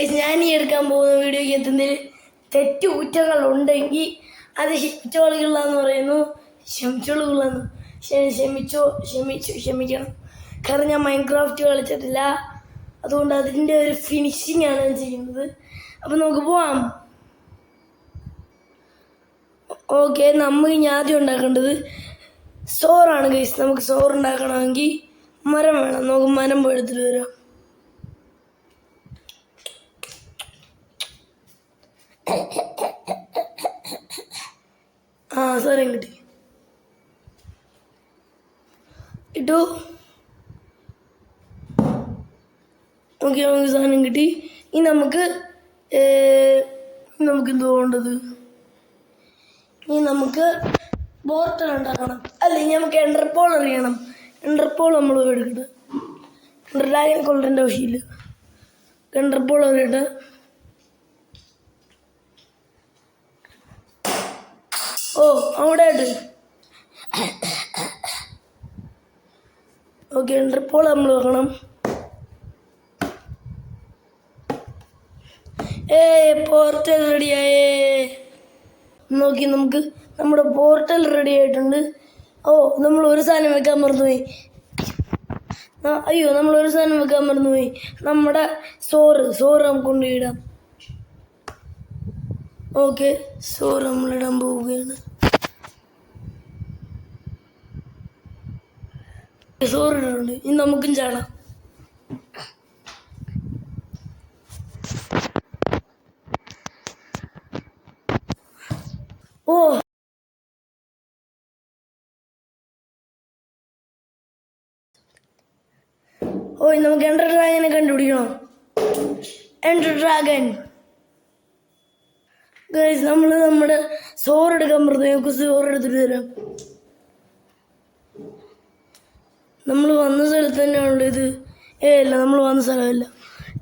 ഞാൻ ഈ എടുക്കാൻ പോകുന്ന വീഡിയോയ്ക്ക് എന്തെങ്കിലും തെറ്റുകുറ്റങ്ങൾ ഉണ്ടെങ്കിൽ അത് ക്ഷമിച്ചോളുകളെന്ന് പറയുന്നു. ക്ഷമിച്ചോളുകളെന്ന് ക്ഷമിക്കണം. കാരണം ഞാൻ മൈൻക്രാഫ്റ്റ് കളിച്ചിട്ടില്ല, അതുകൊണ്ട് അതിൻ്റെ ഒരു ഫിനിഷിംഗ് ആണ് ഞാൻ ചെയ്യുന്നത്. അപ്പം നമുക്ക് പോവാം. ഓക്കെ, നമുക്ക് ഇനി ആദ്യം ഉണ്ടാക്കേണ്ടത് സോറാണ് ഗൈസ്. നമുക്ക് സോറുണ്ടാക്കണമെങ്കിൽ മരം വേണം. നമുക്ക് മരം പോയി എടുത്തിട്ട് വരാം. സാധനം കിട്ടി ഇട്ടു. ഓക്കെ, നമുക്ക് സാധനം കിട്ടി. ഇനി നമുക്ക് എന്തോ വേണ്ടത്? ഇനി നമുക്ക് പോർട്ടൽ ഉണ്ടാക്കണം. അല്ലെങ്കിൽ നമുക്ക് എൻഡർപോൾ അറിയണം. എൻഡർപോൾ നമ്മൾ എടുക്കട്ടെ. ഡ്രാഗനെ കൊള്ളേണ്ട ആവശ്യമില്ല. എൻഡർപോൾ അറിയട്ടെ. ഓ, അവിടെ ആയിട്ട് ഓക്കെ. എൻഡർപോൾ നമ്മൾ വെക്കണം. പോർട്ടൽ റെഡിയായേ. നോക്കി, നമുക്ക് നമ്മുടെ പോർട്ടൽ റെഡി ആയിട്ടുണ്ട്. ഓ, നമ്മൾ ഒരു സാധനം വെക്കാൻ മറന്നുപോയി. നമ്മൾ ഒരു സാധനം വെക്കാൻ മറന്നുപോയി. നമ്മുടെ സോറ് നമുക്ക് കൊണ്ടുപോയിടാം. ഓക്കെ, സോറ് നമ്മളിടാൻ പോവുകയാണ്. സോറിട്ടുണ്ട്. ഇനി നമുക്കും ചാടാം. ഓ നമുക്ക് എൻഡർ ഡ്രാഗനെ കണ്ടുപിടിക്കണം. എൻഡർ ഡ്രാഗൻ ഗൈസ്, നമ്മൾ നമ്മുടെ സോറെടുക്കാൻ പറഞ്ഞു. നമുക്ക് സോറെടുത്തിട്ട് തരാം. നമ്മൾ വന്ന സ്ഥലത്ത് തന്നെയാണല്ലോ ഇത്. അല്ല, നമ്മൾ വന്ന സ്ഥലമല്ല,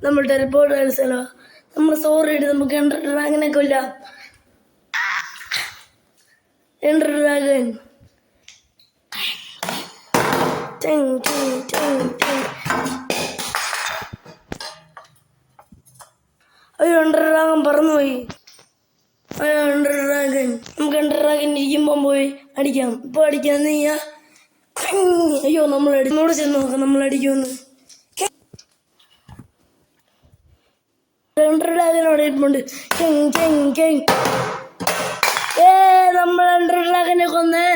നമ്മൾ ടെലിപ്പോർട്ട് ആയ സ്ഥലമാണ്. നമ്മൾ സോറെടുത്ത് നമുക്ക് എൻഡർ ഡ്രാഗനെ കൊല്ലാം. എൻഡർ ഡ്രാഗൻ എൻഡർ ഡ്രാഗൻ പറന്നുപോയി. എൻഡർ ഡ്രാഗൻ, നമുക്ക് എൻഡർ ഡ്രാഗൻ ഇരിക്കുമ്പം പോയി അടിക്കാം. ഇപ്പോൾ അടിക്കാന്ന് ചെയ്യാ. നമ്മൾ അടിനോട് ചെന്ന് നോക്കാം നമ്മൾ അടിക്കുമെന്ന്. എൻഡർ ഡ്രാഗൻ അവിടെ ഇരിപ്പുണ്ട്. നമ്മൾ എൻഡർ ഡ്രാഗനെ കൊന്ന്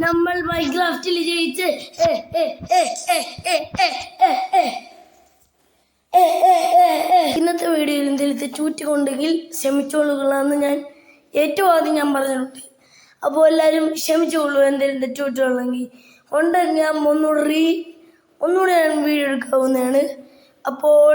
നമ്മൾ മൈൻക്രാഫ്റ്റിൽ ജയിച്ച്. ഇന്നത്തെ വീഡിയോയിൽ എന്തെങ്കിലും തെറ്റുകുറ്റമുണ്ടെങ്കിൽ ക്ഷമിച്ചോളുകളാന്ന് ഞാൻ ഏറ്റവും ആദ്യം ഞാൻ പറഞ്ഞിട്ടുണ്ട്. അപ്പോൾ എല്ലാവരും ക്ഷമിച്ചോളൂ. എന്തെങ്കിലും തെറ്റുകുറ്റമുണ്ടെങ്കിൽ ഉണ്ടെങ്കിൽ ഞാൻ ഒന്നുകൂടെ ഞാൻ വീഡിയോ എടുക്കാവുന്നതാണ്. അപ്പോൾ